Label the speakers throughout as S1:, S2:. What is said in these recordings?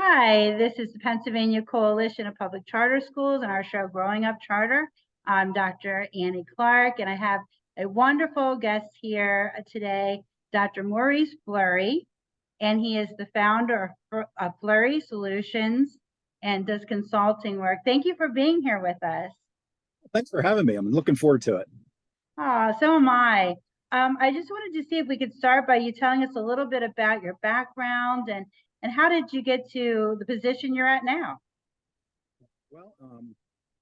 S1: Hi, this is the Pennsylvania Coalition of Public Charter Schools and our show Growing Up Charter. I'm Dr. Annie Clark, and I have a wonderful guest here today, Dr. Maurice Flurie, and he is the founder of Flurie Solutions and does consulting work. Thank you for being here with us.
S2: Thanks for having me. I'm looking forward to it.
S1: So am I. I just wanted to see if we could start by you telling us a little bit about your background and how did you get to the position you're at now?
S2: Well,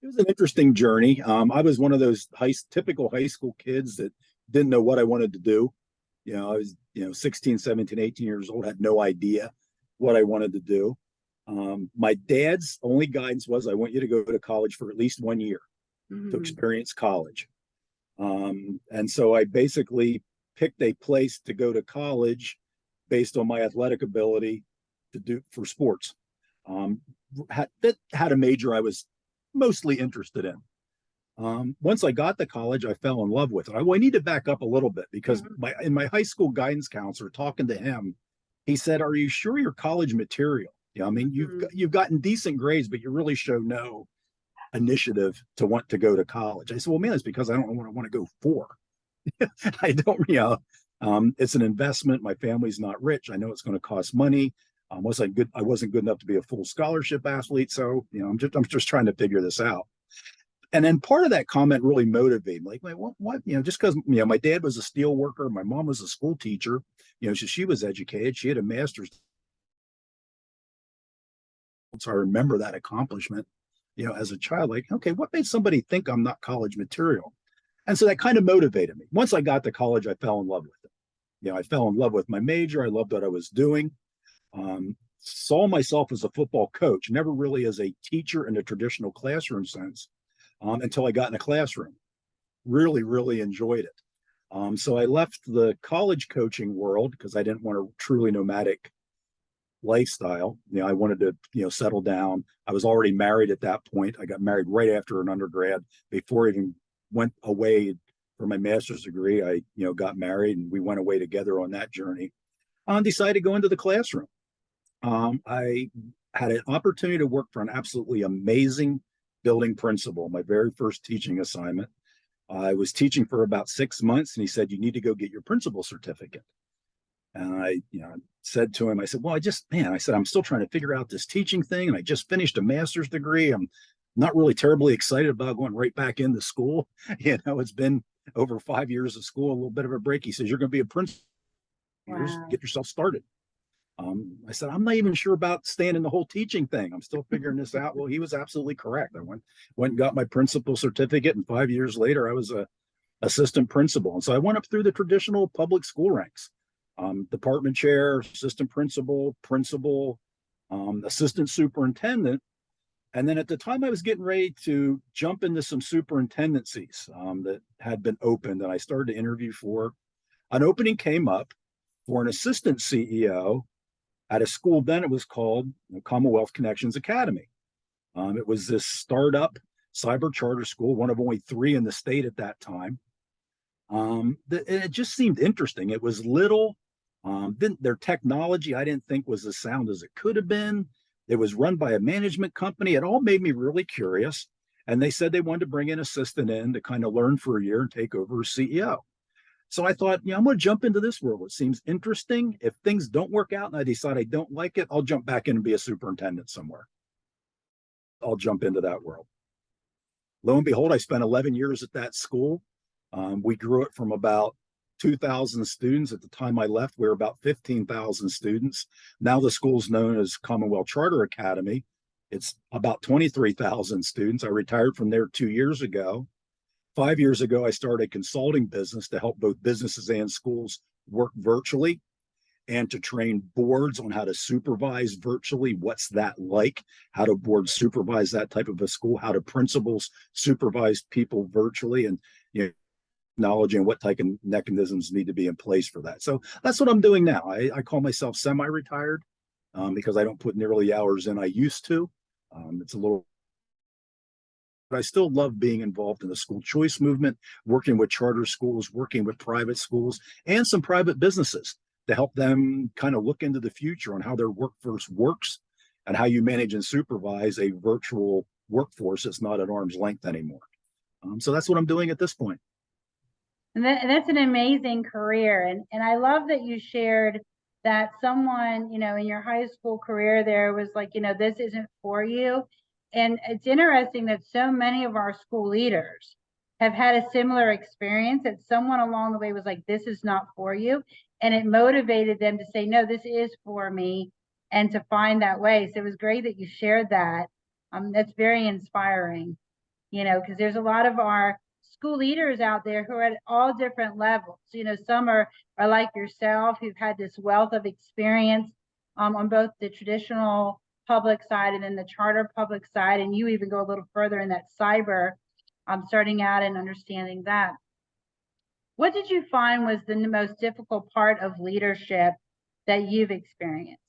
S2: it was an interesting journey. I was one of those typical high school kids that didn't know what I wanted to do. I was, 16, 17, 18 years old, had no idea what I wanted to do. My dad's only guidance was, I want you to go to college for at least 1 year to experience college. And so I basically picked a place to go to college based on my athletic ability to do for sports. Had a major I was mostly interested in. Once I got to college, I fell in love with it. I need to back up a little bit because in my high school guidance counselor, talking to him, he said, "Are you sure you're college material? I mean, you've gotten decent grades, but you really show no initiative to want to go to college." I said, "Well, man, it's because I don't know what I want to go for. I don't, it's an investment. My family's not rich. I know it's going to cost money. I wasn't good enough to be a full scholarship athlete. So, I'm just trying to figure this out." And then part of that comment really motivated me. Like, what, just because, my dad was a steel worker, my mom was a school teacher, she was educated, she had a master's. So I remember that accomplishment, as a child, like, okay, what made somebody think I'm not college material? And so that kind of motivated me. Once I got to college, I fell in love with it. I fell in love with my major. I loved what I was doing. Saw myself as a football coach, never really as a teacher in a traditional classroom sense, until I got in a classroom. Really, really enjoyed it. So I left the college coaching world because I didn't want a truly nomadic lifestyle. I wanted to, settle down. I was already married at that point. I got married right after an undergrad. Before I even went away for my master's degree, I, got married and we went away together on that journey. Decided to go into the classroom. I had an opportunity to work for an absolutely amazing building principal, my very first teaching assignment. I was teaching for about 6 months and he said, "You need to go get your principal certificate." And I, said to him, I said, "Well, I'm still trying to figure out this teaching thing. And I just finished a master's degree. I'm not really terribly excited about going right back into school. It's been over 5 years of school, a little bit of a break." He says, "You're going to be a principal. Wow. Get yourself started." I said, "I'm not even sure about staying in the whole teaching thing. I'm still figuring this out." Well, he was absolutely correct. I went and got my principal certificate, and 5 years later, I was a assistant principal. And so I went up through the traditional public school ranks, department chair, assistant principal, assistant superintendent. And then at the time I was getting ready to jump into some superintendencies that had been opened, and I started to interview for. An opening came up for an assistant CEO at a school. Then it was called Commonwealth Connections Academy. It was this startup cyber charter school, one of only 3 in the state at that time. It just seemed interesting. It was little. Their technology I didn't think was as sound as it could have been. It was run by a management company. It all made me really curious. And they said they wanted to bring an assistant in to kind of learn for a year and take over as CEO. So I thought, I'm going to jump into this world. It seems interesting. If things don't work out and I decide I don't like it, I'll jump back in and be a superintendent somewhere. I'll jump into that world. Lo and behold, I spent 11 years at that school. We grew it from about 2,000 students. At the time I left, we were about 15,000 students. Now the school's known as Commonwealth Charter Academy. It's about 23,000 students. I retired from there 2 years ago. 5 years ago, I started a consulting business to help both businesses and schools work virtually and to train boards on how to supervise virtually. What's that like? How do boards supervise that type of a school? How do principals supervise people virtually? And, knowledge and what type of mechanisms need to be in place for that. So that's what I'm doing now. I call myself semi-retired because I don't put nearly the hours in I used to. It's a little, but I still love being involved in the school choice movement, working with charter schools, working with private schools and some private businesses to help them kind of look into the future on how their workforce works and how you manage and supervise a virtual workforce that's not at arm's length anymore. So that's what I'm doing at this point.
S1: And that's an amazing career. And I love that you shared that someone, in your high school career there was like, this isn't for you. And it's interesting that so many of our school leaders have had a similar experience, that someone along the way was like, this is not for you. And it motivated them to say, no, this is for me, and to find that way. So it was great that you shared that. That's very inspiring, because there's a lot of our school leaders out there who are at all different levels. Some are like yourself, who've had this wealth of experience on both the traditional public side and then the charter public side. And you even go a little further in that cyber, starting out and understanding that. What did you find was the most difficult part of leadership that you've experienced?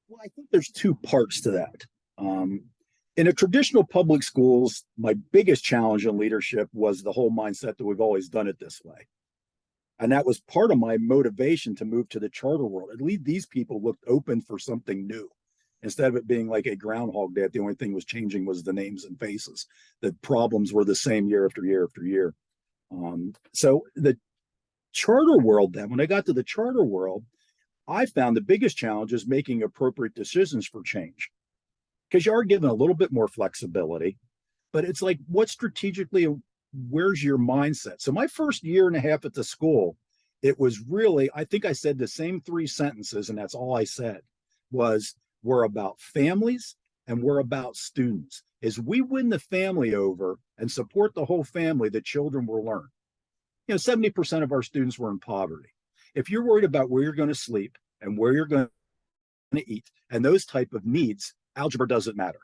S2: Well, I think there's two parts to that. In a traditional public schools, my biggest challenge in leadership was the whole mindset that we've always done it this way. And that was part of my motivation to move to the charter world. At least these people looked open for something new. Instead of it being like a Groundhog Day, the only thing was changing was the names and faces. The problems were the same year after year after year. So the charter world then, when I got to the charter world, I found the biggest challenge is making appropriate decisions for change. Because you are given a little bit more flexibility, but it's like, what strategically, where's your mindset? So my first year and a half at the school, it was really, I think I said the same three sentences, and that's all I said, was we're about families and we're about students. As we win the family over and support the whole family, the children will learn. 70% of our students were in poverty. If you're worried about where you're going to sleep and where you're going to eat and those type of needs, algebra doesn't matter.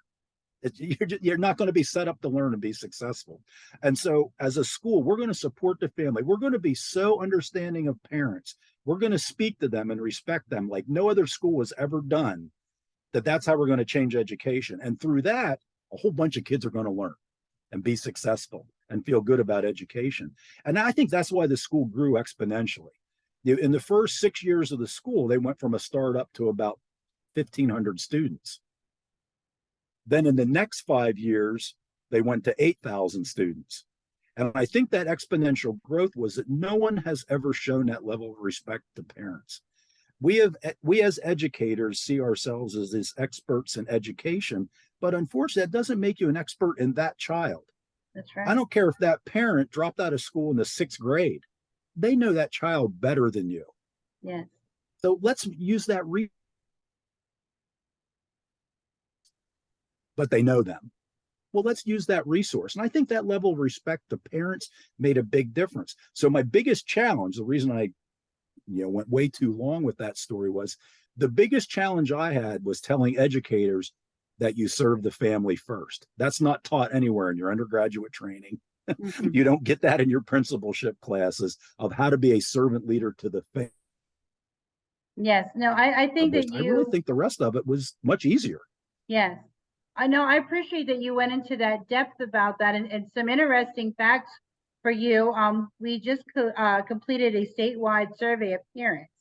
S2: You're not going to be set up to learn and be successful. And so as a school, we're going to support the family. We're going to be so understanding of parents. We're going to speak to them and respect them like no other school has ever done. That's how we're going to change education. And through that, a whole bunch of kids are going to learn and be successful and feel good about education. And I think that's why the school grew exponentially. In the first 6 years of the school, they went from a startup to about 1,500 students. Then in the next 5 years, they went to 8,000 students. And I think that exponential growth was that no one has ever shown that level of respect to parents. We as educators see ourselves as these experts in education, but unfortunately, that doesn't make you an expert in that child.
S1: That's right.
S2: I don't care if that parent dropped out of school in the 6th grade. They know that child better than you.
S1: Yes.
S2: So let's use that but they know them. Well, let's use that resource. And I think that level of respect to parents made a big difference. So my biggest challenge, the reason I went way too long with that story, was the biggest challenge I had was telling educators that you serve the family first. That's not taught anywhere in your undergraduate training. Mm-hmm. You don't get that in your principalship classes of how to be a servant leader to the family.
S1: Yes. No, I think that
S2: I really think the rest of it was much easier.
S1: Yes. I know. I appreciate that you went into that depth about that, and some interesting facts for you. We just completed a statewide survey of parents,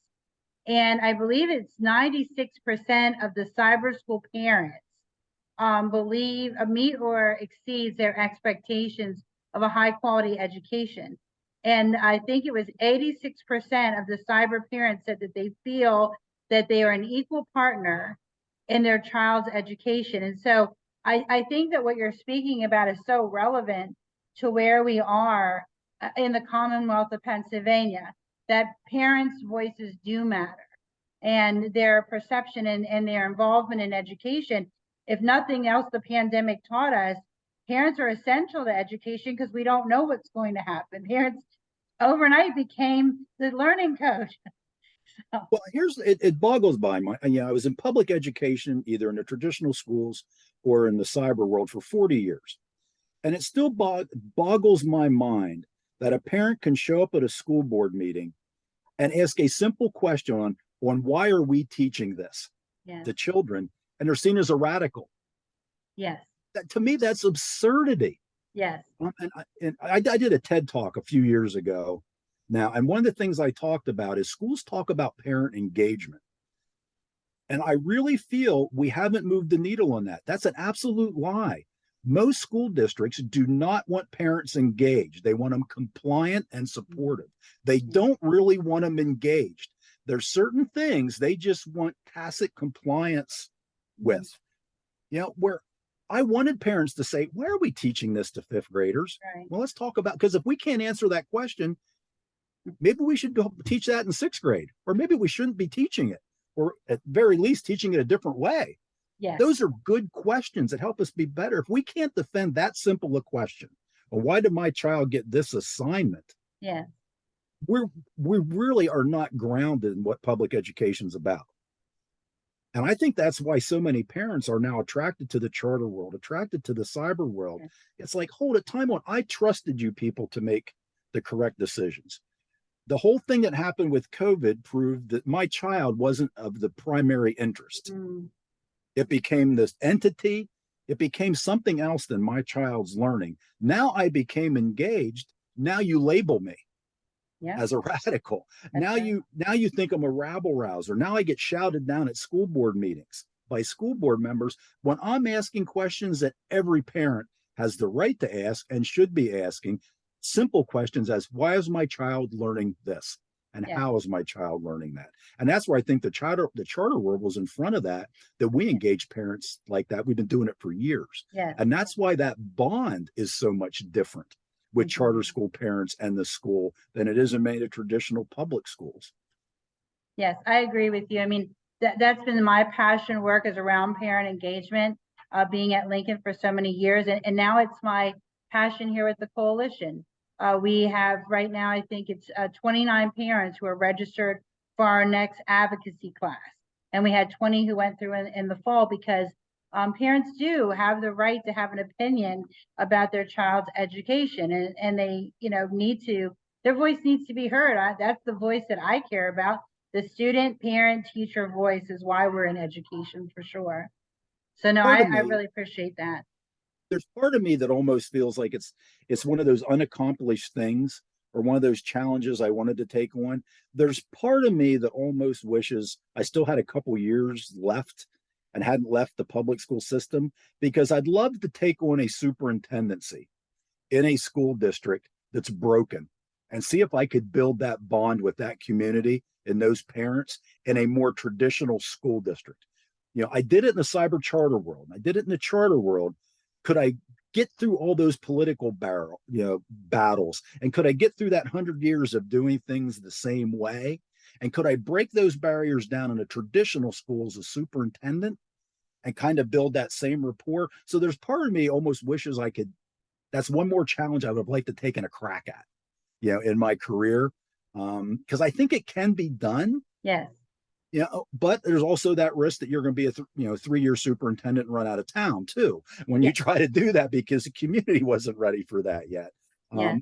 S1: and I believe it's 96% of the cyber school parents believe meet or exceeds their expectations of a high quality education. And I think it was 86% of the cyber parents said that they feel that they are an equal partner in their child's education. And so I think that what you're speaking about is so relevant to where we are in the Commonwealth of Pennsylvania, that parents' voices do matter, and their perception and their involvement in education. If nothing else, the pandemic taught us parents are essential to education because we don't know what's going to happen. Parents overnight became the learning coach.
S2: So. Well, it boggles my mind. I was in public education, either in the traditional schools or in the cyber world for 40 years. And it still boggles my mind that a parent can show up at a school board meeting and ask a simple question on why are we teaching this to children, and they're seen as a radical.
S1: Yes.
S2: To me, that's absurdity.
S1: Yes.
S2: And I did a TED Talk a few years ago now, and one of the things I talked about is schools talk about parent engagement. And I really feel we haven't moved the needle on that. That's an absolute lie. Most school districts do not want parents engaged. They want them compliant and supportive. They don't really want them engaged. There's certain things they just want tacit compliance with. Where I wanted parents to say, why are we teaching this to fifth graders?
S1: Right.
S2: Well, let's talk about, because if we can't answer that question, maybe we should teach that in sixth grade, or maybe we shouldn't be teaching it, or at very least teaching it a different way.
S1: Yes.
S2: Those are good questions that help us be better. If we can't defend that simple a question, well, why did my child get this assignment?
S1: Yeah.
S2: We really are not grounded in what public education is about. And I think that's why so many parents are now attracted to the charter world, attracted to the cyber world. It's like, hold it, time on. I trusted you people to make the correct decisions. The whole thing that happened with COVID proved that my child wasn't of the primary interest. It became this entity. It became something else than my child's learning. Now I became engaged. Now you label me as a radical. Now you think I'm a rabble rouser. Now I get shouted down at school board meetings by school board members when I'm asking questions that every parent has the right to ask and should be asking. Simple questions as, why is my child learning this? And how is my child learning that? And that's where I think the charter world was in front of that we engage parents like that. We've been doing it for years. And that's why that bond is so much different with charter school parents and the school than it is in many of the traditional public schools.
S1: Yes, I agree with you. I mean, that's been my passion work is around parent engagement, being at Lincoln for so many years. And now it's my passion here at the coalition. We have right now, I think it's 29 parents who are registered for our next advocacy class. And we had 20 who went through in the fall because parents do have the right to have an opinion about their child's education, and they, their voice needs to be heard. That's the voice that I care about. The student, parent, teacher voice is why we're in education for sure. So no, I really appreciate that.
S2: There's part of me that almost feels like it's one of those unaccomplished things or one of those challenges I wanted to take on. There's part of me that almost wishes I still had a couple years left and hadn't left the public school system, because I'd love to take on a superintendency in a school district that's broken and see if I could build that bond with that community and those parents in a more traditional school district. I did it in the cyber charter world. I did it in the charter world. Could I get through all those political battles? And could I get through that 100 years of doing things the same way? And could I break those barriers down in a traditional school as a superintendent and kind of build that same rapport? So there's part of me almost wishes I could. That's one more challenge I would have liked to take a crack at, in my career, because I think it can be done.
S1: Yes.
S2: But there's also that risk that you're going to be a 3-year superintendent and run out of town too when you try to do that, because the community wasn't ready for that yet.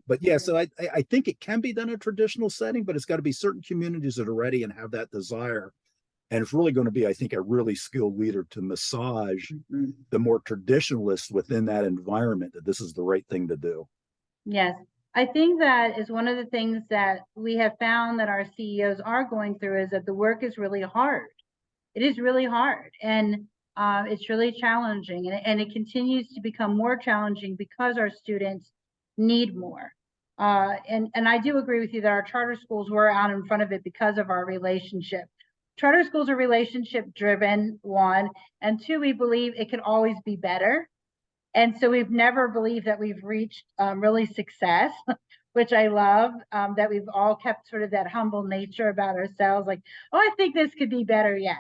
S2: But so I think it can be done in a traditional setting, but it's got to be certain communities that are ready and have that desire. And it's really going to be, I think, a really skilled leader to massage the more traditionalists within that environment that this is the right thing to do.
S1: Yes. I think that is one of the things that we have found that our CEOs are going through, is that the work is really hard. It is really hard, and it's really challenging, and it continues to become more challenging because our students need more. And I do agree with you that our charter schools were out in front of it because of our relationship. Charter schools are relationship driven, one, and two, we believe it can always be better. And so we've never believed that we've reached really success, which I love, that we've all kept sort of that humble nature about ourselves. Like, oh, I think this could be better yet.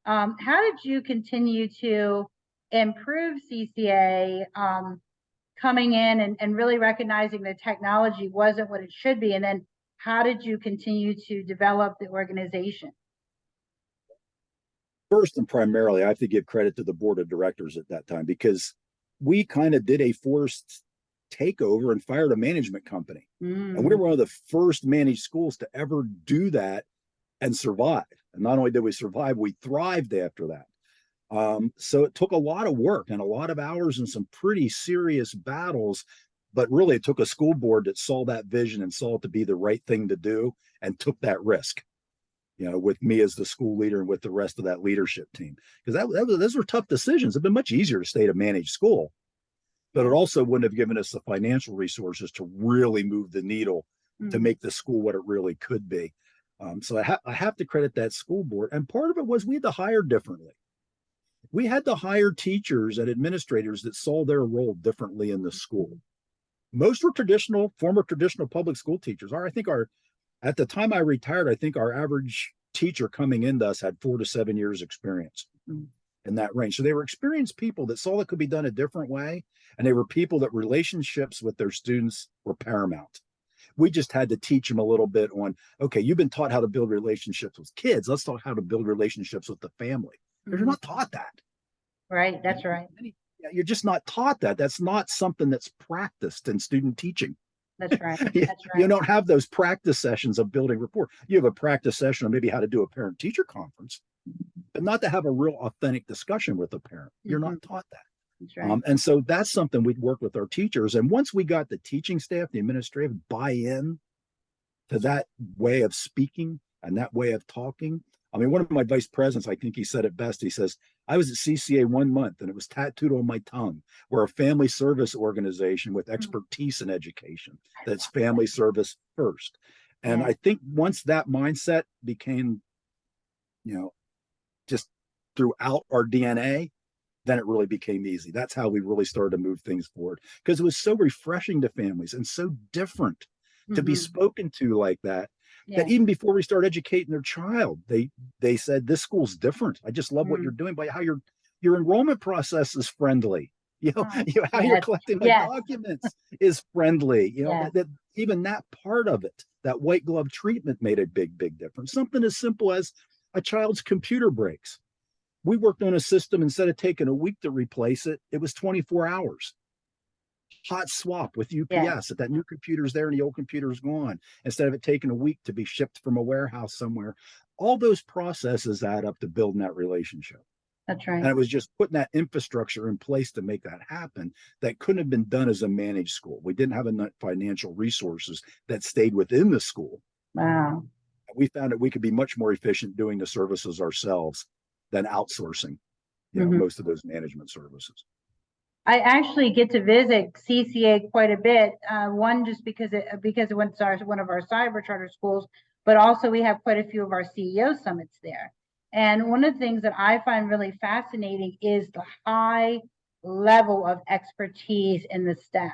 S1: How did you continue to improve CCA, coming in and really recognizing that technology wasn't what it should be? And then how did you continue to develop the organization?
S2: First and primarily, I have to give credit to the board of directors at that time, because we kind of did a forced takeover and fired a management company. And we were one of the first managed schools to ever do that and survive. And not only did we survive, we thrived after that. So it took a lot of work and a lot of hours and some pretty serious battles, but really it took a school board that saw that vision and saw it to be the right thing to do and took that risk. with me as the school leader and with the rest of that leadership team. Because those were tough decisions. It'd been much easier to stay to manage school, but it also wouldn't have given us the financial resources to really move the needle to make the school what it really could be. So I have to credit that school board. And part of it was we had to hire differently. We had to hire teachers and administrators that saw their role differently in the school. Most were former traditional public school teachers. At the time I retired, I think our average teacher coming into us had 4 to 7 years experience in that range. So they were experienced people that saw it could be done a different way. And they were people that relationships with their students were paramount. We just had to teach them a little bit on, okay, you've been taught how to build relationships with kids. Let's talk how to build relationships with the family. You're not taught that.
S1: Right. That's right.
S2: You're just not taught that. That's not something that's practiced in student teaching.
S1: That's right.
S2: you,
S1: That's right.
S2: You don't have those practice sessions of building rapport. You have a practice session on maybe how to do a parent-teacher conference, but not to have a real authentic discussion with a parent. You're not taught that.
S1: That's right.
S2: And so that's something we'd work with our teachers. And once we got the teaching staff, the administrative buy-in to that way of speaking and that way of talking. I mean, one of my vice presidents, I think he said it best. He says, I was at CCA 1 month and it was tattooed on my tongue. We're a family service organization with expertise in education. That's family service first. And I think once that mindset became, just throughout our DNA, then it really became easy. That's how we really started to move things forward, because it was so refreshing to families and so different to be spoken to like that. That even before we start educating their child, they said, this school's different. I just love what you're doing, by how your enrollment process is friendly. How you're collecting my documents is friendly. That even that part of it, that white glove treatment, made a big difference. Something as simple as a child's computer breaks. We worked on a system, instead of taking a week to replace it, it was 24 hours. Hot swap with UPS. That new computer's there and the old computer's gone, instead of it taking a week to be shipped from a warehouse somewhere. All those processes add up to building that relationship.
S1: That's right.
S2: And it was just putting that infrastructure in place to make that happen. That couldn't have been done as a managed school. We didn't have enough financial resources that stayed within the school.
S1: Wow.
S2: We found that we could be much more efficient doing the services ourselves than outsourcing, most of those management services.
S1: I actually get to visit CCA quite a bit. One, just because it went to one of our cyber charter schools, but also we have quite a few of our CEO summits there. And one of the things that I find really fascinating is the high level of expertise in the staff.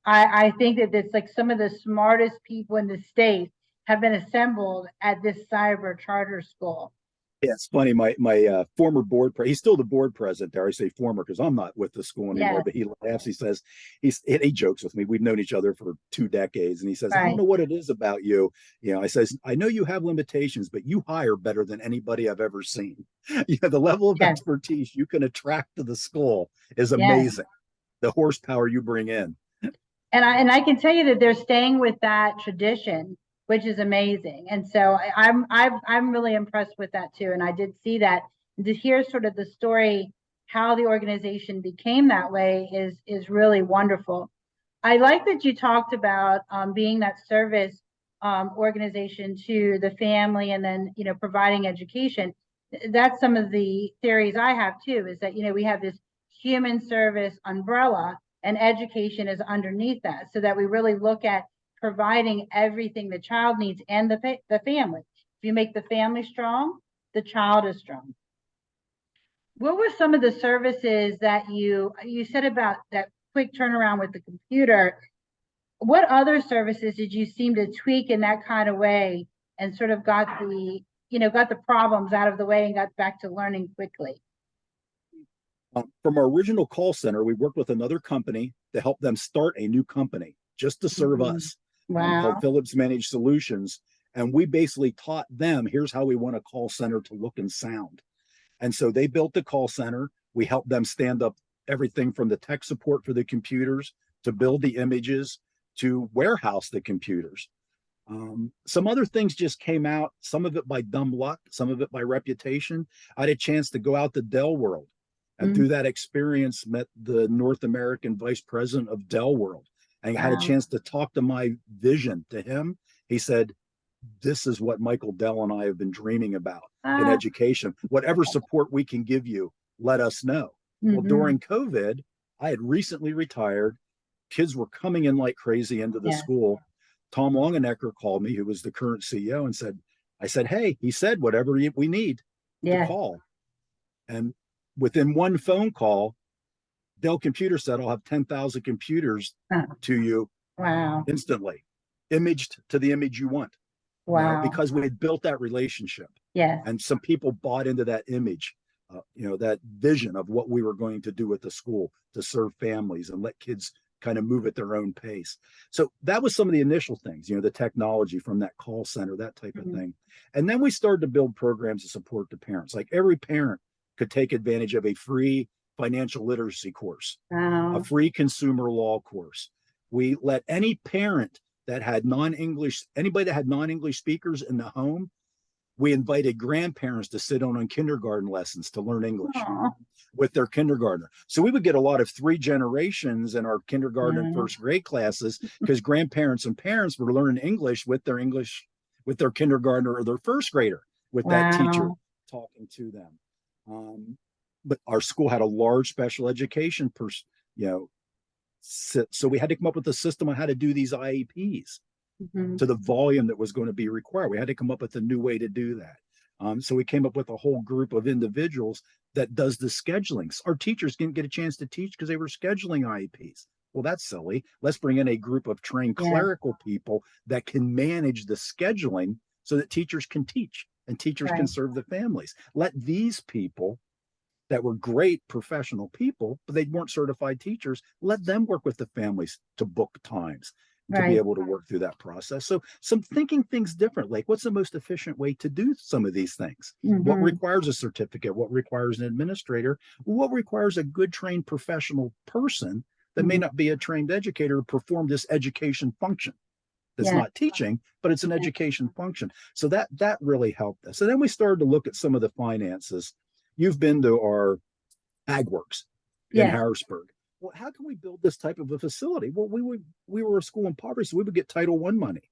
S1: I think that it's like some of the smartest people in the state have been assembled at this cyber charter school.
S2: Yeah, it's funny. My former he's still the board president there. I say former because I'm not with the school anymore, but he laughs. He says, he jokes with me. We've known each other for 2 decades. And he says, I don't know what it is about you. I says, I know you have limitations, but you hire better than anybody I've ever seen. The level of expertise you can attract to the school is amazing. The horsepower you bring in.
S1: And I can tell you that they're staying with that tradition, which is amazing. And so I'm really impressed with that too. And I did see that, and to hear sort of the story, how the organization became that way is really wonderful. I like that you talked about being that service organization to the family, and then, providing education. That's some of the theories I have too, is that, we have this human service umbrella and education is underneath that, so that we really look at providing everything the child needs and the family. If you make the family strong, the child is strong. What were some of the services that you said about that quick turnaround with the computer? What other services did you seem to tweak in that kind of way and sort of got the problems out of the way and got back to learning quickly?
S2: From our original call center, we worked with another company to help them start a new company just to serve us. Called Phillips Managed Solutions. And we basically taught them, here's how we want a call center to look and sound. And so they built the call center. We helped them stand up everything from the tech support for the computers to build the images to warehouse the computers. Some other things just came out, some of it by dumb luck, some of it by reputation. I had a chance to go out to Dell World, and through that experience met the North American vice president of Dell World. And I had a chance to talk to my vision to him. He said, this is what Michael Dell and I have been dreaming about in
S1: Ah,
S2: education. Whatever support we can give you, let us know. Well,
S1: mhm.
S2: during COVID, I had recently retired. Kids were coming in like crazy into the
S1: Yeah,
S2: school. Tom Longenecker called me, who was the current CEO, and said, I said, hey, he said, whatever we need to
S1: yes.
S2: call. And within one phone call, Dell Computer said, I'll have 10,000 computers
S1: Uh,
S2: to you
S1: wow,
S2: instantly, imaged to the image you want,
S1: wow.
S2: because we had built that relationship
S1: Yes,
S2: and some people bought into that image, that vision of what we were going to do with the school to serve families and let kids kind of move at their own pace. So that was some of the initial things, the technology from that call center, that type of
S1: mhm.
S2: thing. And then we started to build programs to support the parents. Like every parent could take advantage of a free financial literacy course, a
S1: Wow.
S2: free consumer law course. We let any parent that had non-English, anybody that had non-English speakers in the home, we invited grandparents to sit on kindergarten lessons to learn English
S1: Aw,
S2: with their kindergartner. So we would get a lot of three generations in our kindergarten and
S1: wow.
S2: first grade classes because grandparents and parents were learning English with their kindergartner or their first grader with that teacher
S1: Wow.
S2: talking to them. But our school had a large special education you know, so we had to come up with a system on how to do these IEPs
S1: Mhm.
S2: to the volume that was going to be required. We had to come up with a new way to do that. So we came up with a whole group of individuals that does the scheduling. Our teachers didn't get a chance to teach because they were scheduling IEPs. Well, that's silly. Let's bring in a group of trained
S1: Yeah,
S2: clerical people that can manage the scheduling so that teachers can teach and teachers can
S1: right,
S2: serve the families. Let these people that were great professional people, but they weren't certified teachers, let them work with the families to book times to be
S1: right.
S2: able to work through that process. So some thinking things differently. Like what's the most efficient way to do some of these things? What
S1: Mhm.
S2: requires a certificate? What requires an administrator? What requires a good trained professional person that may
S1: Mhm.
S2: not be a trained educator to perform this education function? That's
S1: Yeah,
S2: not teaching, but it's an education function. So that really helped us. And then we started to look at some of the finances. You've been to our AgWorks in
S1: yes,
S2: Harrisburg. Well, how can we build this type of a facility? Well, we were a school in poverty, so we would get Title I money.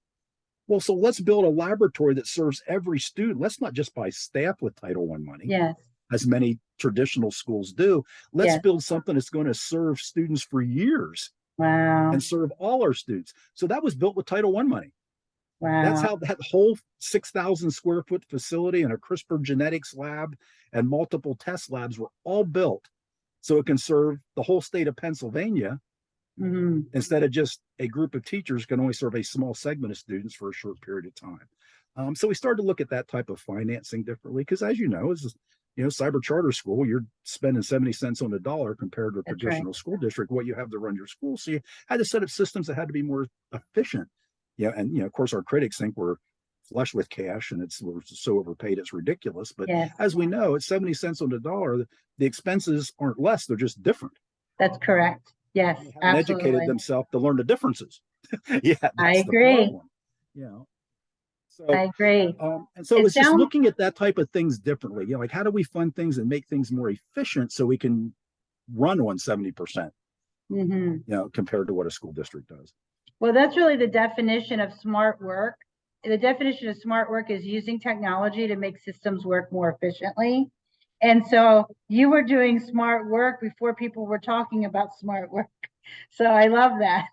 S2: Well, so let's build a laboratory that serves every student. Let's not just buy staff with Title I money,
S1: yes,
S2: as many traditional schools do. Let's
S1: yes.
S2: build something that's going to serve students for years
S1: Wow,
S2: and serve all our students. So that was built with Title I money. That's
S1: wow.
S2: how that whole 6,000 square foot facility and a CRISPR genetics lab and multiple test labs were all built so it can serve the whole state of Pennsylvania
S1: Mhm.
S2: instead of just a group of teachers can only serve a small segment of students for a short period of time. So we started to look at that type of financing differently because, as as cyber charter school, you're spending 70 cents on the dollar compared to a
S1: That's right.
S2: traditional school district, what you have to run your school. So you had to set up systems that had to be more efficient. Yeah, and of course, our critics think we're flush with cash and we're so overpaid it's ridiculous. But
S1: Yes,
S2: as we know, it's 70 cents on the dollar. The expenses aren't less; they're just different.
S1: that's correct. Yes,
S2: They haven't educated
S1: absolutely.
S2: themselves to learn the differences. Yeah,
S1: I
S2: that's the
S1: agree.
S2: problem. You know,
S1: I
S2: so
S1: agree.
S2: and so it
S1: It
S2: was just
S1: sounds,
S2: looking at that type of things differently. Like how do we fund things and make things more efficient so we can run on 70%,
S1: mhm.
S2: compared to what a school district does.
S1: Well, that's really the definition of smart work. The definition of smart work is using technology to make systems work more efficiently. And so you were doing smart work before people were talking about smart work. So I love that.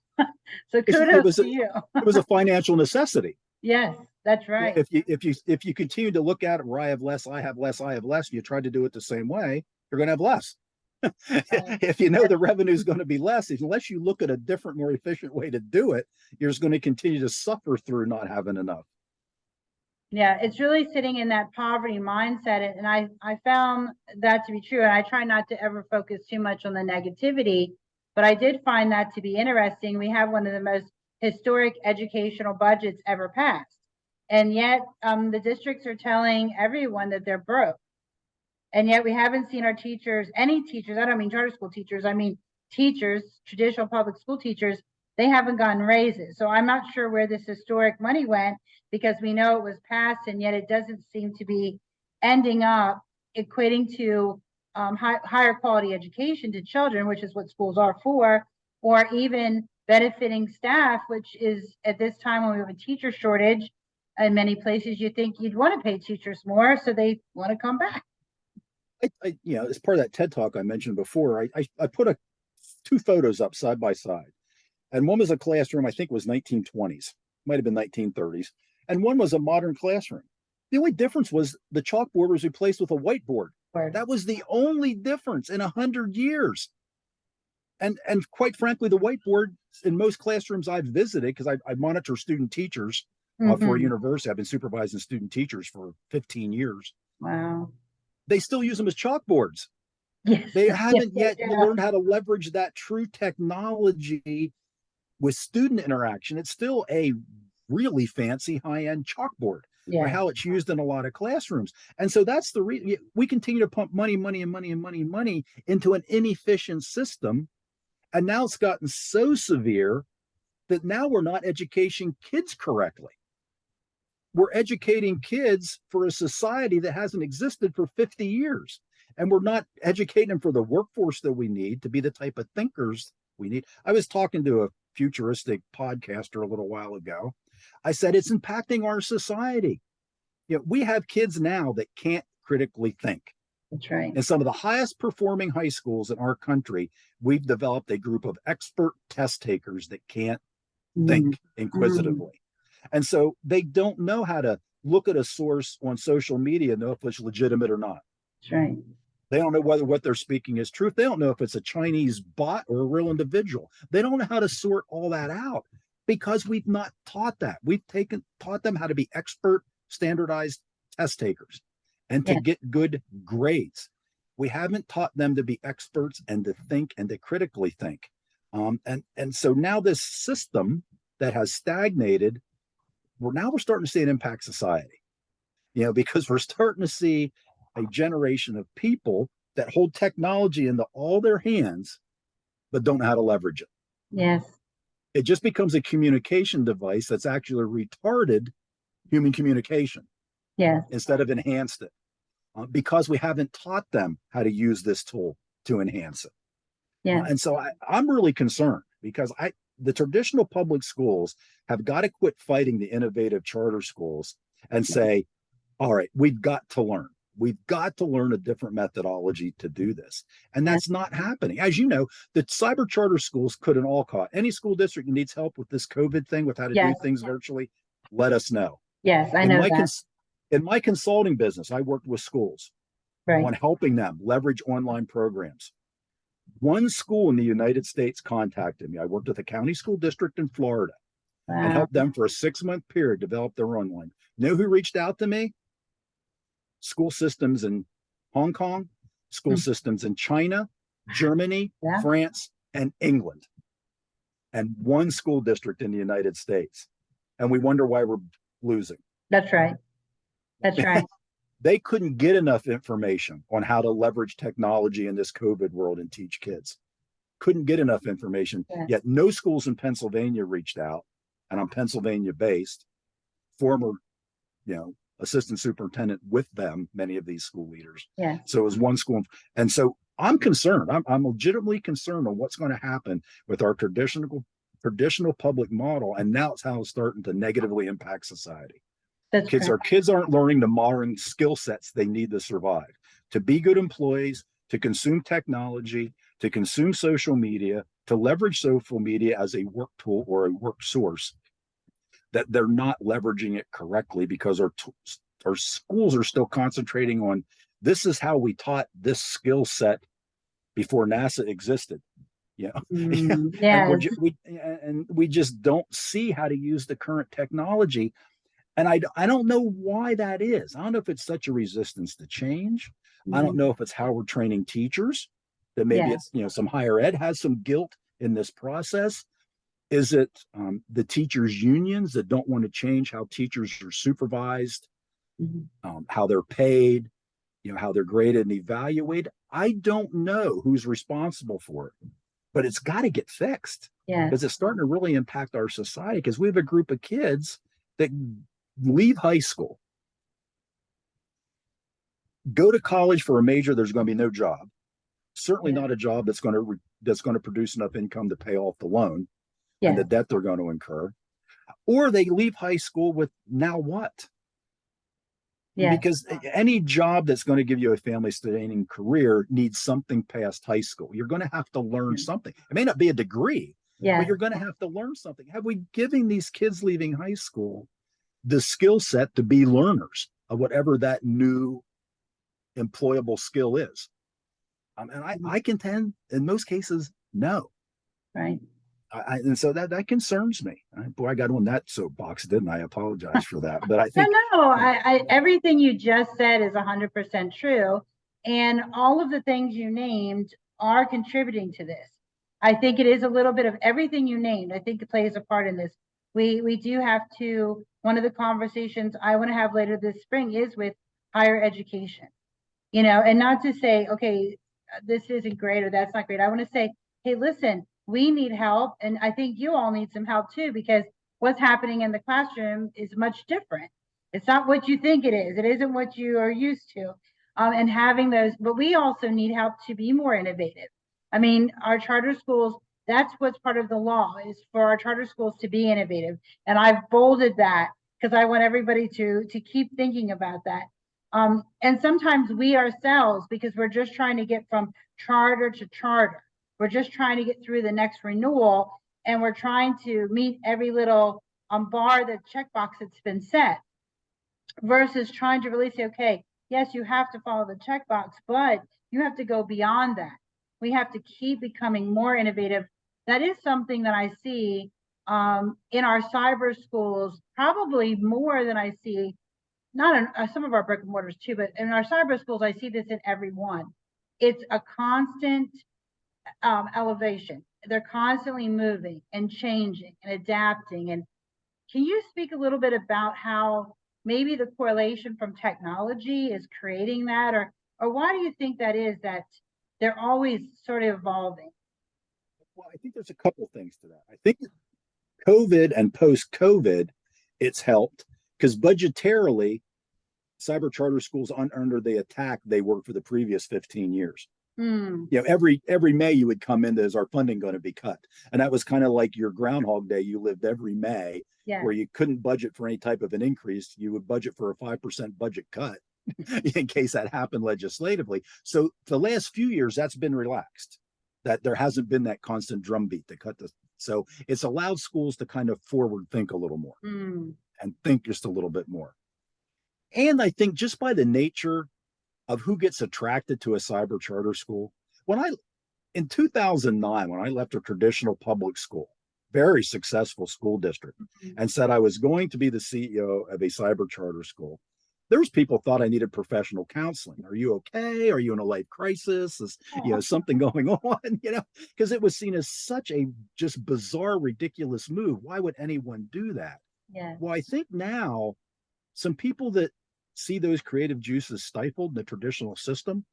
S1: So
S2: It
S1: kudos
S2: was
S1: to you.
S2: it was a financial necessity.
S1: Yes, that's right.
S2: If you continue to look at it where I have less, I have less, and you try to do it the same way, you're going to have less.
S1: Right.
S2: If you know the revenue is going to be less, unless you look at a different, more efficient way to do it, you're just going to continue to suffer through not having enough.
S1: Yeah, it's really sitting in that poverty mindset. And I found that to be true. And I try not to ever focus too much on the negativity, but I did find that to be interesting. We have one of the most historic educational budgets ever passed. And yet the districts are telling everyone that they're broke. And yet we haven't seen our teachers, any teachers, I don't mean charter school teachers, I mean teachers, traditional public school teachers, they haven't gotten raises. So I'm not sure where this historic money went because we know it was passed and yet it doesn't seem to be ending up equating to higher quality education to children, which is what schools are for, or even benefiting staff, which is at this time when we have a teacher shortage, in many places, you think you'd want to pay teachers more, so they want to come back.
S2: As part of that TED talk I mentioned before, I put two photos up side by side, and one was a classroom, I think it was 1920s, might have been 1930s, and one was a modern classroom. The only difference was the chalkboard was replaced with a whiteboard. That was the only difference in 100 years. And quite frankly, the whiteboard in most classrooms I've visited, because I monitor student teachers for a university. I've been supervising student teachers for 15 years.
S1: Wow.
S2: They still use them as chalkboards.
S1: Yes.
S2: They haven't yet learned how to leverage that true technology with student interaction. It's still a really fancy high-end chalkboard, or how it's used in a lot of classrooms. And so that's the reason we continue to pump money into an inefficient system. And now it's gotten so severe that now we're not educating kids correctly. We're educating kids for a society that hasn't existed for 50 years. And we're not educating them for the workforce that we need to be the type of thinkers we need. I was talking to a futuristic podcaster a little while ago. I said, it's impacting our society. We have kids now that can't critically think.
S1: That's right.
S2: In some of the highest performing high schools in our country, we've developed a group of expert test takers that can't think inquisitively. And so they don't know how to look at a source on social media and know if it's legitimate or not.
S1: That's right.
S2: They don't know whether what they're speaking is truth. They don't know if it's a Chinese bot or a real individual. They don't know how to sort all that out because we've not taught that. We've taught them how to be expert, standardized test takers and to get good grades. We haven't taught them to be experts and to think and to critically think. And so now this system that has stagnated, we're starting to see it impact society, because we're starting to see a generation of people that hold technology into all their hands, but don't know how to leverage it.
S1: Yes.
S2: It just becomes a communication device that's actually retarded human communication.
S1: Yes.
S2: Instead of enhanced it, because we haven't taught them how to use this tool to enhance it.
S1: Yeah.
S2: And so I'm really concerned because the traditional public schools have got to quit fighting the innovative charter schools and say, all right, we've got to learn. We've got to learn a different methodology to do this. And that's not happening. As you know, the cyber charter schools could in all cost. Any school district that needs help with this COVID thing, with how to do things virtually, let us know.
S1: Yes, I know that.
S2: In my consulting business, I worked with schools on helping them leverage online programs. One school in the United States contacted me. I worked with a county school district in Florida and helped them for a 6-month period develop their online. Know who reached out to me? School systems in Hong Kong, school systems in China, Germany, France, and England, and one school district in the United States. And we wonder why we're losing.
S1: That's right. That's right.
S2: They couldn't get enough information on how to leverage technology in this COVID world and teach kids. Couldn't get enough information. Yet no schools in Pennsylvania reached out, and I'm Pennsylvania based, former, assistant superintendent with them, many of these school leaders.
S1: Yeah.
S2: So it was one school. And so I'm concerned. I'm legitimately concerned on what's going to happen with our traditional public model. And now it's how it's starting to negatively impact society. Our kids aren't learning the modern skill sets they need to survive, to be good employees, to consume technology, to consume social media, to leverage social media as a work tool or a work source. That they're not leveraging it correctly because our schools are still concentrating on this is how we taught this skill set before NASA existed. And we just don't see how to use the current technology. And I don't know why that is. I don't know if it's such a resistance to change. I don't know if it's how we're training teachers, that maybe it's, some higher ed has some guilt in this process. Is it the teachers' unions that don't want to change how teachers are supervised, how they're paid, how they're graded and evaluated? I don't know who's responsible for it, but it's got to get fixed because it's starting to really impact our society because we have a group of kids that leave high school, go to college for a major, there's going to be no job. Certainly not a job that's going to produce enough income to pay off the loan and the debt they're going to incur. Or they leave high school with now what?
S1: Yes,
S2: Because any job that's going to give you a family sustaining career needs something past high school. You're going to have to learn something. It may not be a degree, but
S1: yes,
S2: you're going to have to learn something. Have we given these kids leaving high school the skill set to be learners of whatever that new employable skill is? And I contend in most cases, no.
S1: right.
S2: And so that concerns me. Boy, I got on that soapbox, didn't I? Apologize for that. But I
S1: No,
S2: think,
S1: no, everything you just said is 100% true. And all of the things you named are contributing to this. I think it is a little bit of everything you named. I think it plays a part in this. We do have to, one of the conversations I want to have later this spring is with higher education, and not to say, okay, this isn't great or that's not great. I want to say, hey, listen, we need help. And I think you all need some help too, because what's happening in the classroom is much different. It's not what you think it is. It isn't what you are used to. And having those, but we also need help to be more innovative. I mean, our charter schools, that's what's part of the law, is for our charter schools to be innovative. And I've bolded that because I want everybody to keep thinking about that. And sometimes we ourselves, because we're just trying to get from charter to charter, we're just trying to get through the next renewal, and we're trying to meet every little bar, the checkbox that's been set, versus trying to really say, okay, yes, you have to follow the checkbox, but you have to go beyond that. We have to keep becoming more innovative. That is something that I see in our cyber schools, probably more than I see, not in some of our brick and mortars too, but in our cyber schools, I see this in every one. It's a constant elevation. They're constantly moving and changing and adapting. And can you speak a little bit about how maybe the correlation from technology is creating that, or why do you think that is, that they're always sort of evolving?
S2: well, I think there's a couple things to that. I think COVID and post COVID, it's helped because budgetarily, cyber charter schools under the attack they were for the previous 15 years.
S1: Mm.
S2: Every May you would come in, is our funding going to be cut? And that was kind of like your Groundhog Day. You lived every May,
S1: Yeah.
S2: where you couldn't budget for any type of an increase. You would budget for a 5% budget cut in case that happened legislatively. So the last few years, that's been relaxed. That there hasn't been that constant drumbeat to cut the. So it's allowed schools to kind of forward think a little more and think just a little bit more. And I think just by the nature of who gets attracted to a cyber charter school, when I in 2009, when I left a traditional public school, very successful school district, and said I was going to be the CEO of a cyber charter school, there was people thought I needed professional counseling. Are you okay? Are you in a life crisis? Is something going on? Because it was seen as such a just bizarre, ridiculous move. Why would anyone do that?
S1: Yeah.
S2: Well, I think now some people that see those creative juices stifled in the traditional system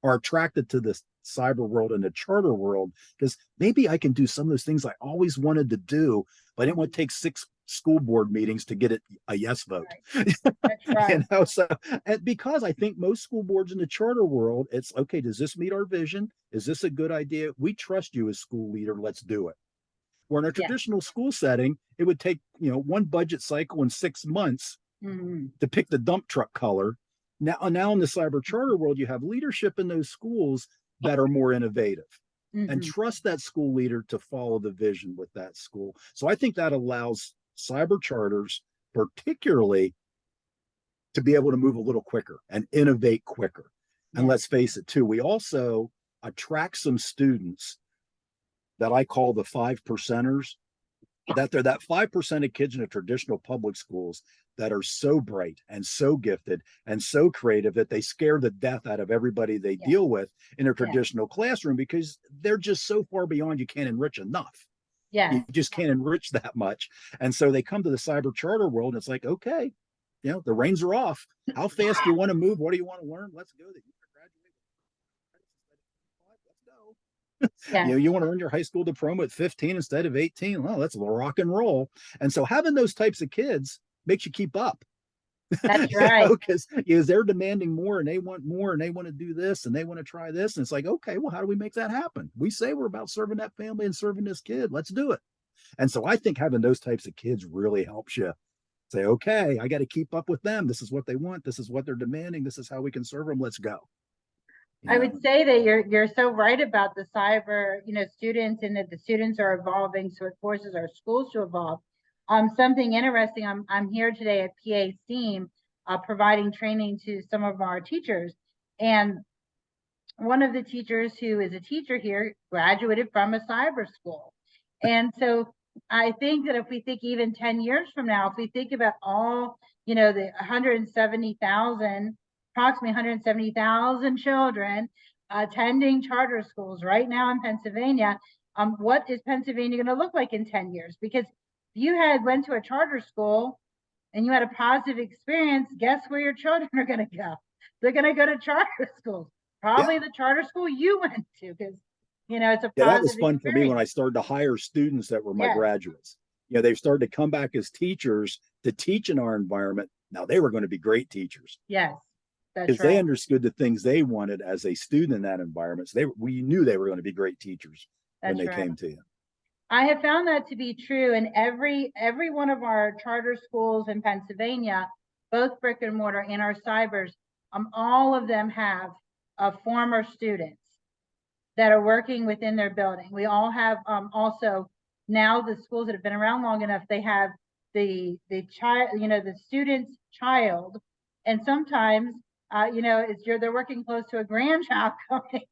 S2: are attracted to the cyber world and the charter world, because maybe I can do some of those things I always wanted to do, but I didn't want to take 6 school board meetings to get it a yes vote.
S1: Right. That's right.
S2: So and because I think most school boards in the charter world, it's okay, does this meet our vision? Is this a good idea? We trust you as school leader, let's do it. Where in a traditional school setting, it would take, one budget cycle in 6 months to pick the dump truck color. Now in the cyber charter world, you have leadership in those schools that are more innovative and trust that school leader to follow the vision with that school. So I think that allows cyber charters, particularly, to be able to move a little quicker and innovate quicker. And let's face it too, we also attract some students that I call the 5%ers, that they're that 5% of kids in the traditional public schools that are so bright and so gifted and so creative that they scare the death out of everybody they deal with in a traditional classroom, because they're just so far beyond, you can't enrich enough. You just can't enrich that much. And so they come to the cyber charter world, and it's like, okay, the reins are off. How fast do you want to move? What do you want to learn? Let's go. Let's go. You want to earn your high school diploma at 15 instead of 18. Well, that's a little rock and roll. And so having those types of kids makes you keep up.
S1: That's right.
S2: Because they're demanding more, and they want more, and they want to do this, and they want to try this. And it's like, okay, well, how do we make that happen? We say we're about serving that family and serving this kid. Let's do it. And so I think having those types of kids really helps you say, okay, I got to keep up with them. This is what they want. This is what they're demanding. This is how we can serve them. Let's go. You
S1: I
S2: know,
S1: would say that you're so right about the cyber, students, and that the students are evolving, so it forces our schools to evolve. Something interesting. I'm here today at PA STEAM, providing training to some of our teachers, and one of the teachers who is a teacher here graduated from a cyber school, and so I think that if we think even 10 years from now, if we think about all, the 170,000, approximately 170,000 children attending charter schools right now in Pennsylvania, what is Pennsylvania going to look like in 10 years? Because if you went to a charter school and you had a positive experience, guess where your children are going to go? They're going to go to charter schools,
S2: yeah.
S1: probably the charter school you went to, because it's a
S2: Yeah, that was
S1: positive
S2: fun for me when I
S1: experience.
S2: started to hire students that were my
S1: Yes,
S2: graduates. They started to come back as teachers to teach in our environment. Now they were going to be great teachers
S1: yes, that's
S2: because they
S1: right.
S2: understood the things they wanted as a student in that environment. So we knew they were going to be great teachers when
S1: That's
S2: they
S1: right.
S2: came to you.
S1: I have found that to be true in every one of our charter schools in Pennsylvania, both brick and mortar and our cybers. All of them have former students that are working within their building. We all have also now the schools that have been around long enough, they have the child, the student's child, and sometimes they're working close to a grandchild coming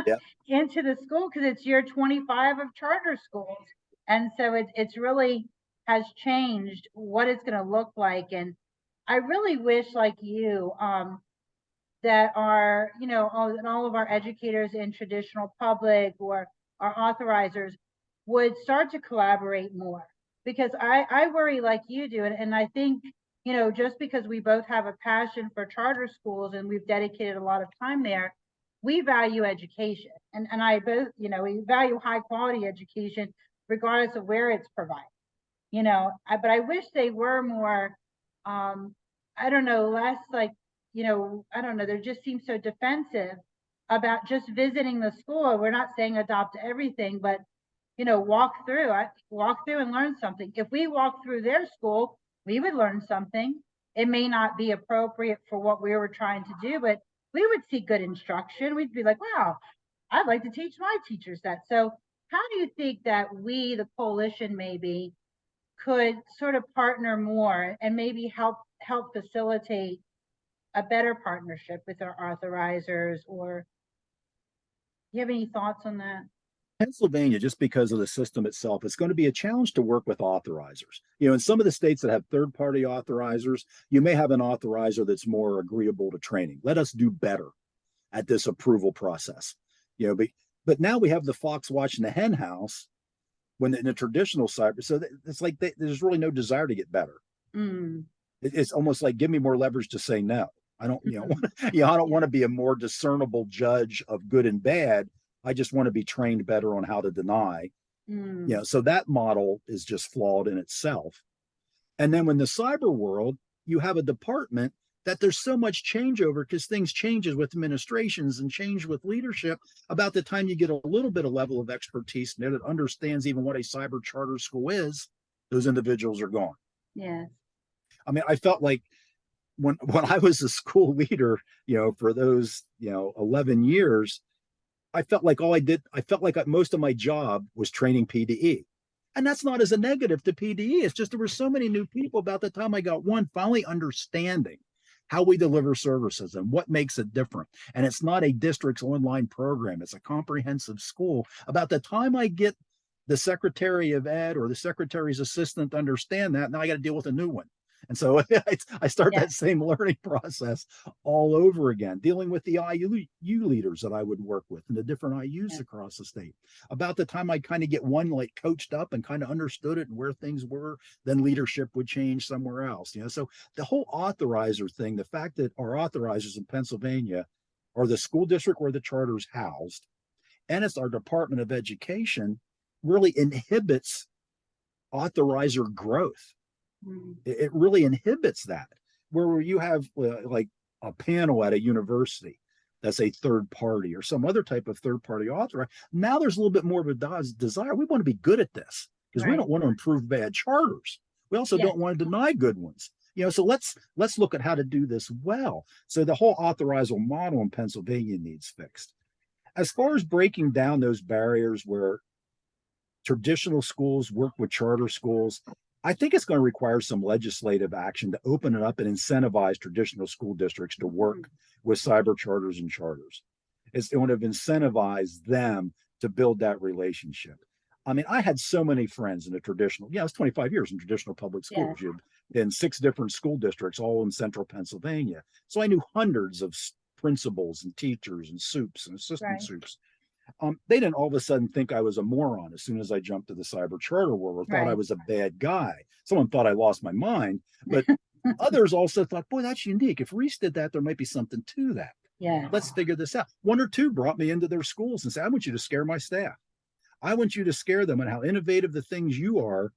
S2: Yeah.
S1: into the school because it's year 25 of charter schools, and so it's really has changed what it's going to look like. And I really wish, like you, that are, all of our educators in traditional public or our authorizers would start to collaborate more, because I worry like you do. And I think, just because we both have a passion for charter schools and we've dedicated a lot of time there, we value education. And I both, we value high quality education regardless of where it's provided, but I wish they were more, I don't know, less like, I don't know, they just seem so defensive about just visiting the school. We're not saying adopt everything, but walk through and learn something. If we walk through their school, we would learn something. It may not be appropriate for what we were trying to do, but we would see good instruction. We'd be like, wow, I'd like to teach my teachers that. So how do you think that we, the coalition, maybe could sort of partner more and maybe help facilitate a better partnership with our authorizers? Or you have any thoughts on that?
S2: Pennsylvania, just because of the system itself, it's going to be a challenge to work with authorizers. In some of the states that have third party authorizers, you may have an authorizer that's more agreeable to training. Let us do better at this approval process. But now we have the fox watching the hen house when in the traditional cyber. So it's like there's really no desire to get better.
S1: Mm.
S2: It's almost like give me more leverage to say no. I don't, I don't want to be a more discernible judge of good and bad. I just want to be trained better on how to deny.
S1: Mm.
S2: So that model is just flawed in itself. And then when the cyber world, you have a department that there's so much changeover because things changes with administrations and change with leadership. About the time you get a little bit of level of expertise that understands even what a cyber charter school is, those individuals are gone.
S1: Yes.
S2: I mean, I felt like when I was a school leader, for those 11 years, I felt like most of my job was training PDE. And that's not as a negative to PDE. It's just there were so many new people about the time I got one finally understanding how we deliver services and what makes it different. And it's not a district's online program, it's a comprehensive school. About the time I get the Secretary of Ed or the Secretary's assistant to understand that, now I got to deal with a new one. And so I start
S1: Yeah.
S2: that same learning process all over again, dealing with the IU leaders that I would work with and the different IUs
S1: Yeah.
S2: across the state. About the time I kind of get one like coached up and kind of understood it and where things were, then leadership would change somewhere else. So the whole authorizer thing, the fact that our authorizers in Pennsylvania are the school district where the charter is housed, and it's our Department of Education, really inhibits authorizer growth.
S1: Mm.
S2: It really inhibits that. Where you have like a panel at a university that's a third party or some other type of third party author. Now there's a little bit more of a desire. We want to be good at this. because we
S1: Right.
S2: don't want to improve bad charters. We also
S1: Yes.
S2: don't want to deny good ones. So let's look at how to do this well. So the whole authorizal model in Pennsylvania needs fixed. As far as breaking down those barriers where traditional schools work with charter schools, I think it's going to require some legislative action to open it up and incentivize traditional school districts to work with cyber charters and charters. It's going to incentivize them to build that relationship. I mean, I had so many friends in the traditional, I was 25 years in traditional public schools.
S1: Yes.
S2: In 6 different school districts, all in central Pennsylvania. So I knew hundreds of principals and teachers and soups and assistant
S1: Right.
S2: soups. They didn't all of a sudden think I was a moron as soon as I jumped to the cyber charter world, or thought I
S1: Right.
S2: was a bad guy. Someone thought I lost my mind, but others also thought, boy, that's unique. If Reese did that, there might be something to that.
S1: Yes.
S2: Let's figure this out. 1 or 2 brought me into their schools and said, I want you to scare my staff. I want you to scare them on how innovative the things you are.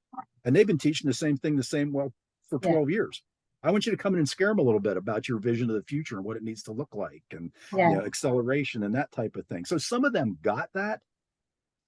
S2: And they've been teaching the same thing for 12 years. I want you to come in and scare them a little bit about your vision of the future and what it needs to look like, and acceleration and that type of thing. So some of them got that.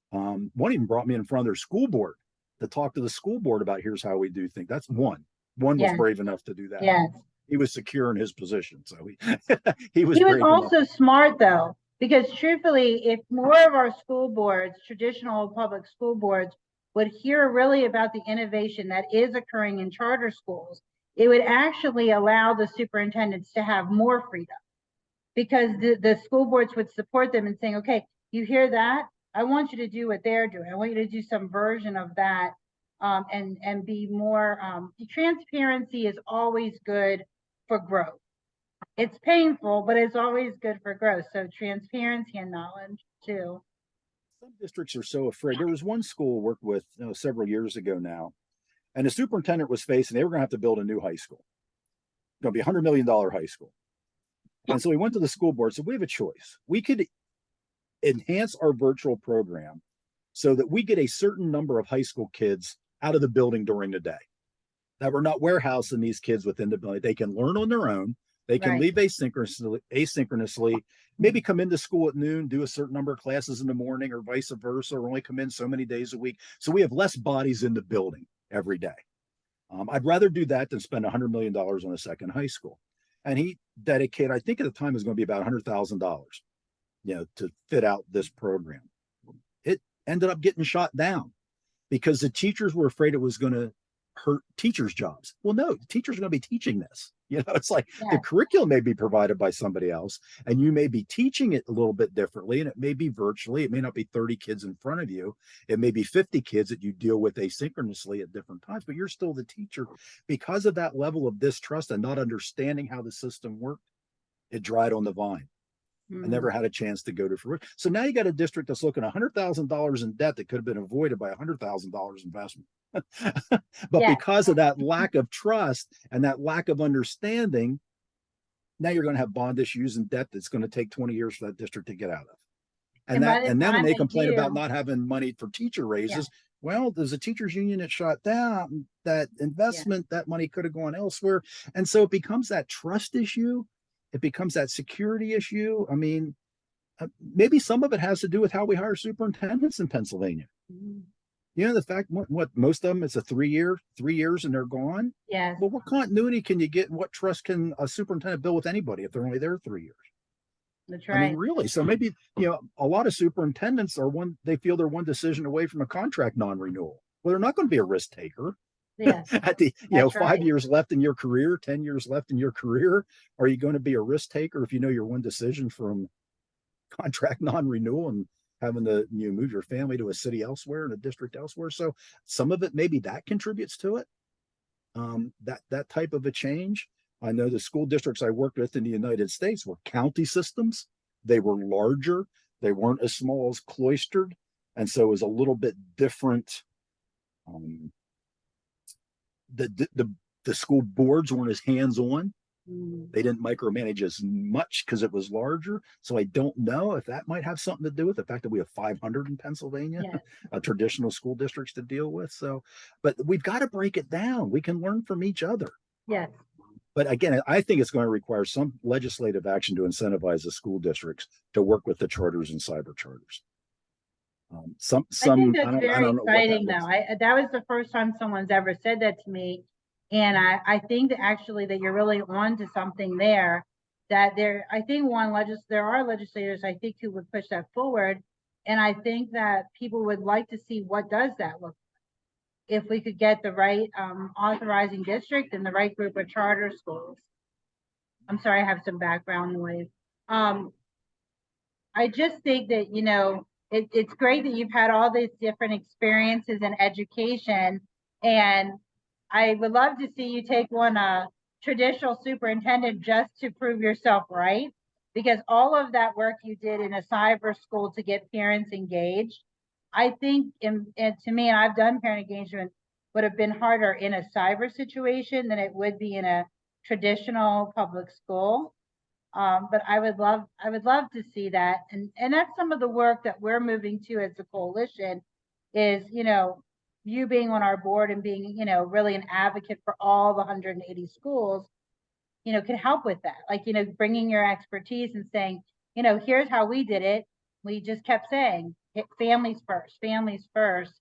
S2: One even brought me in front of their school board to talk to the school board about here's how we do things. That's one. One was brave enough to do that.
S1: Yes.
S2: He was secure in his position, so he was.
S1: He was
S2: brave
S1: also
S2: enough.
S1: smart though, because truthfully, if more of our school boards, traditional public school boards, would hear really about the innovation that is occurring in charter schools, it would actually allow the superintendents to have more freedom, because the school boards would support them and saying, okay, you hear that? I want you to do what they're doing. I want you to do some version of that, and be more, transparency is always good for growth. It's painful, but it's always good for growth. So transparency and knowledge too.
S2: Some districts are so afraid. There was one school I worked with several years ago now, and the superintendent was facing they were going to have to build a new high school. It's going to be $100 million high school. And so we went to the school board, said, we have a choice. We could enhance our virtual program so that we get a certain number of high school kids out of the building during the day, that we're not warehousing these kids within the building. They can learn on their own. They can leave asynchronously, maybe come into school at noon, do a certain number of classes in the morning, or vice versa, or only come in so many days a week. So we have less bodies in the building every day. I'd rather do that than spend $100 million on a second high school. And he dedicated, I think at the time it was going to be about $100,000, to fit out this program. It ended up getting shot down because the teachers were afraid it was going to hurt teachers' jobs. Well, no, teachers are going to be teaching this. It's like the curriculum may be provided by somebody else, and you may be teaching it a little bit differently, and it may be virtually. It may not be 30 kids in front of you. It may be 50 kids that you deal with asynchronously at different times, but you're still the teacher. Because of that level of distrust and not understanding how the system worked, it dried on the vine. I never had a chance to go to fruition. So now you got a district that's looking at $100,000 in debt that could have been avoided by $100,000 investment. But because of that lack of trust and that lack of understanding, now you're going to have bond issues and debt that's going to take 20 years for that district to get out of. And then when they complain about not having money for teacher raises, well, there's a teachers union that shut down that investment. That money could have gone elsewhere. And so it becomes that trust issue. It becomes that security issue. I mean, maybe some of it has to do with how we hire superintendents in Pennsylvania. The fact what most of them, it's a 3 years and they're gone.
S1: Yes.
S2: Well, what continuity can you get, and what trust can a superintendent build with anybody if they're only there 3 years?
S1: That's right.
S2: I mean, really. So maybe, a lot of superintendents they feel they're one decision away from a contract non-renewal. Well, they're not going to be a risk taker. At the 5 years left in your career, 10 years left in your career, are you going to be a risk taker if you're one decision from contract non-renewal and having to move your family to a city elsewhere and a district elsewhere? So some of it, maybe that contributes to it. That type of a change. I know the school districts I worked with in the United States were county systems. They were larger. They weren't as small as cloistered, and so it was a little bit different. The school boards weren't as hands-on. They didn't micromanage as much because it was larger. So I don't know if that might have something to do with the fact that we have 500 in Pennsylvania, traditional school districts to deal with. So, but we've got to break it down. We can learn from each other.
S1: Yes.
S2: But again, I think it's going to require some legislative action to incentivize the school districts to work with the charters and cyber charters.
S1: I think
S2: I
S1: that's
S2: don't, I
S1: very
S2: don't know what that
S1: exciting, though.
S2: looks like.
S1: That was the first time someone's ever said that to me. And I think that actually that you're really on to something there. That there, I think there are legislators, I think, who would push that forward. And I think that people would like to see what does that look if we could get the right authorizing district and the right group of charter schools. I'm sorry, I have some background noise. Um, I just think that, it's great that you've had all these different experiences in education. And I would love to see you take on a traditional superintendent just to prove yourself right. Because all of that work you did in a cyber school to get parents engaged, I think, and to me, and I've done parent engagement, would have been harder in a cyber situation than it would be in a traditional public school. But I would love to see that. And that's some of the work that we're moving to as a coalition is, you being on our board and being, really an advocate for all the 180 schools, can help with that. Like, bringing your expertise and saying, here's how we did it. We just kept saying families first, families first.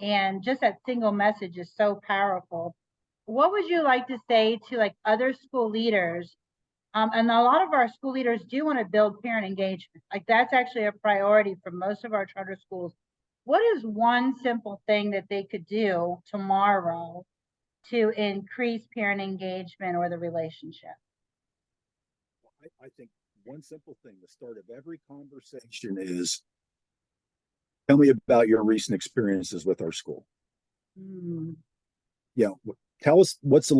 S1: And just that single message is so powerful. What would you like to say to like other school leaders, and a lot of our school leaders do want to build parent engagement. Like that's actually a priority for most of our charter schools. What is one simple thing that they could do tomorrow to increase parent engagement or the relationship?
S2: I think one simple thing, the start of every conversation is, tell me about your recent experiences with our school.
S1: Mm.
S2: Yeah. Tell us what's your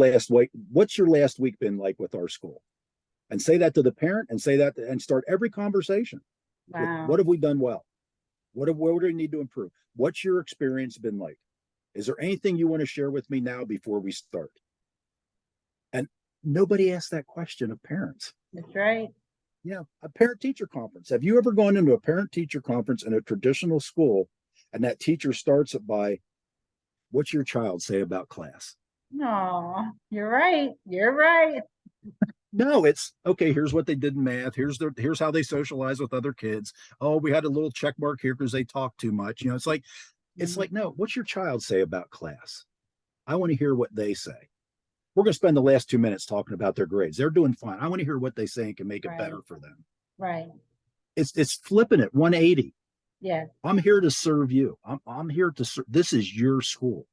S2: last week been like with our school? And say that to the parent and say that and start every conversation with
S1: Wow.
S2: what have we done well? What do we need to improve? What's your experience been like? Is there anything you want to share with me now before we start? And nobody asks that question of parents.
S1: That's right.
S2: Yeah, a parent teacher conference. Have you ever gone into a parent teacher conference in a traditional school and that teacher starts it by, what's your child say about class?
S1: No, you're right. You're right.
S2: No, it's okay. Here's what they did in math. Here's how they socialize with other kids. Oh, we had a little check mark here because they talk too much. It's like, no, what's your child say about class? I want to hear what they say. We're going to spend the last 2 minutes talking about their grades. They're doing fine. I want to hear what they say and can make it better for them.
S1: Right.
S2: It's flipping it 180.
S1: Yeah.
S2: I'm here to serve you. I'm here to serve. This is your school.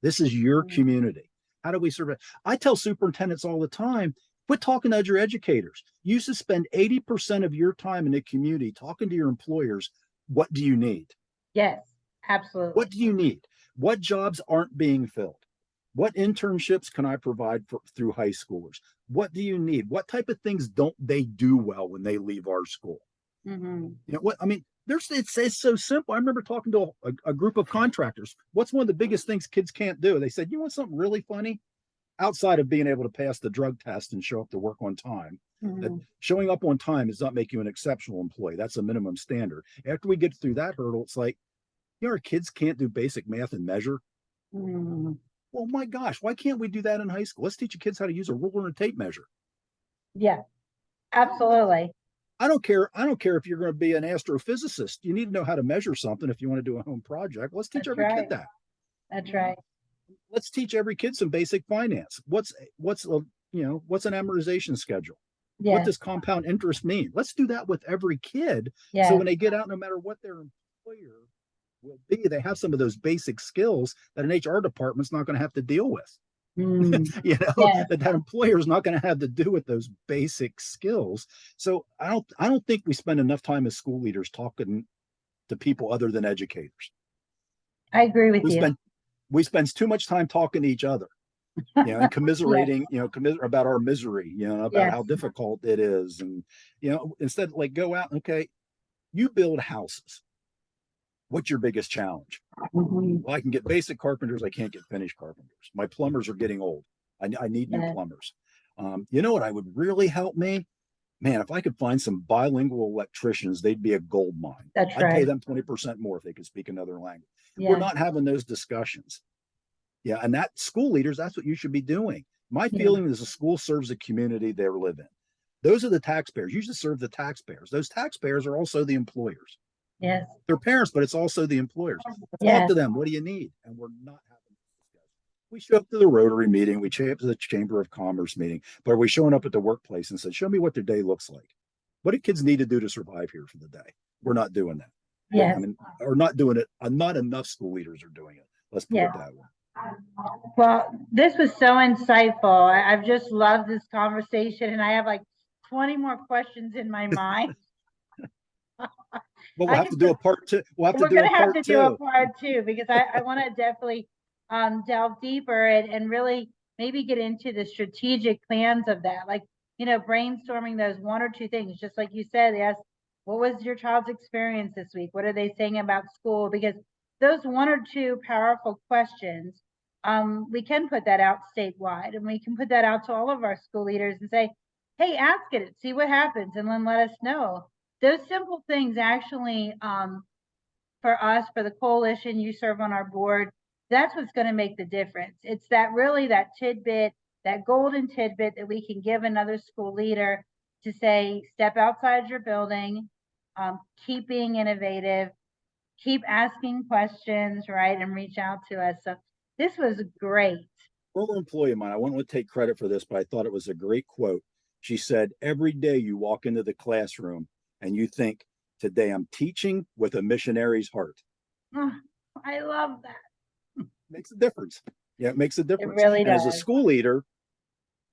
S2: This is your community. How do we serve it? I tell superintendents all the time, quit talking to your educators. You used to spend 80% of your time in the community talking to your employers. What do you need?
S1: Yes, absolutely.
S2: What do you need? What jobs aren't being filled? What internships can I provide through high schoolers? What do you need? What type of things don't they do well when they leave our school?
S1: Mm-hmm.
S2: What I mean, it's so simple. I remember talking to a group of contractors. What's one of the biggest things kids can't do? They said, you want something really funny? Outside of being able to pass the drug test and show up to work on time, that showing up on time does not make you an exceptional employee. That's a minimum standard. After we get through that hurdle, it's like, our kids can't do basic math and measure. Well, my gosh, why can't we do that in high school? Let's teach the kids how to use a ruler and a tape measure.
S1: Yeah, absolutely.
S2: I don't care if you're going to be an astrophysicist. You need to know how to measure something if you want to do a home project. Let's teach every kid that.
S1: That's right.
S2: Let's teach every kid some basic finance. What's an amortization schedule?
S1: Yes.
S2: What does compound interest mean? Let's do that with every kid.
S1: Yes.
S2: So when they get out, no matter what their employer will be, they have some of those basic skills that an HR department's not going to have to deal with. That employer is not going to have to do with those basic skills. So I don't think we spend enough time as school leaders talking to people other than educators.
S1: I agree with you.
S2: We spend too much time talking to each other, and commiserating, about our misery, about how difficult it is. And, instead, like, go out, okay, you build houses. What's your biggest challenge? Well, I can get basic carpenters. I can't get finished carpenters. My plumbers are getting old. I need new plumbers. You know what? I would really help me, man. If I could find some bilingual electricians, they'd be a gold mine.
S1: That's
S2: I'd pay them 20% more if they could speak another language. We're not having those discussions. Yeah, and that school leaders, that's what you should be doing. My feeling is the school serves the community they live in. Those are the taxpayers. You should serve the taxpayers. Those taxpayers are also the employers.
S1: Yes.
S2: Their parents, but it's also the employers. Talk
S1: Yes.
S2: to them. What do you need? And we're not having this discussion. We show up to the Rotary meeting, we show up to the Chamber of Commerce meeting, but are we showing up at the workplace and said, show me what their day looks like? What do kids need to do to survive here for the day? We're not doing that.
S1: Yes.
S2: I mean, or not doing it. Not enough school leaders are doing it. Let's put
S1: Yes.
S2: it that way.
S1: Well, this was so insightful. I've just loved this conversation, and I have like 20 more questions in my mind.
S2: But we'll
S1: I
S2: have
S1: can
S2: to do a
S1: put-
S2: part two. We'll have to
S1: We're
S2: do a
S1: gonna have
S2: part
S1: to do a
S2: two.
S1: part two because I want to definitely delve deeper and really maybe get into the strategic plans of that. Like, brainstorming those one or two things, just like you said, yes, what was your child's experience this week? What are they saying about school? Because those one or two powerful questions, we can put that out statewide, and we can put that out to all of our school leaders and say, hey, ask it, see what happens, and then let us know. Those simple things actually, for us, for the coalition, you serve on our board, that's what's going to make the difference. It's that tidbit, that golden tidbit that we can give another school leader to say, step outside your building, keep being innovative, keep asking questions, right, and reach out to us. So this was great.
S2: Former employee of mine, I wouldn't want to take credit for this, but I thought it was a great quote. She said, every day you walk into the classroom and you think, today I'm teaching with a missionary's heart.
S1: Oh, I love that.
S2: Makes a difference. Yeah, it makes a difference.
S1: Really
S2: and as a
S1: does.
S2: school leader,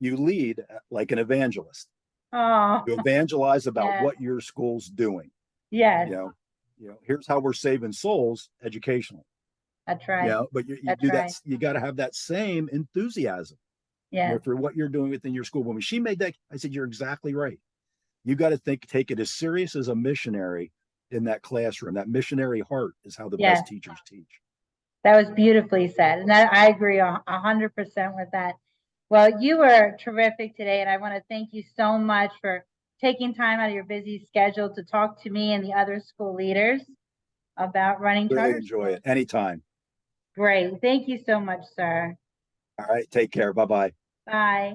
S2: you lead like an evangelist.
S1: Oh,
S2: You evangelize about
S1: yes.
S2: what your school's doing.
S1: Yes,
S2: Here's how we're saving souls educationally.
S1: that's right.
S2: But you
S1: That's
S2: do
S1: right.
S2: that. You got to have that same enthusiasm
S1: Yes.
S2: for what you're doing within your school. When she made that, I said, you're exactly right. You got to take it as serious as a missionary in that classroom. That missionary heart is how the
S1: Yes.
S2: best teachers teach.
S1: That was beautifully said. And I agree 100% with that. Well, you were terrific today, and I want to thank you so much for taking time out of your busy schedule to talk to me and the other school leaders about running
S2: Really
S1: charter
S2: enjoy
S1: schools.
S2: it anytime.
S1: Great. Thank you so much, sir.
S2: All right. Take care. Bye-bye.
S1: Bye.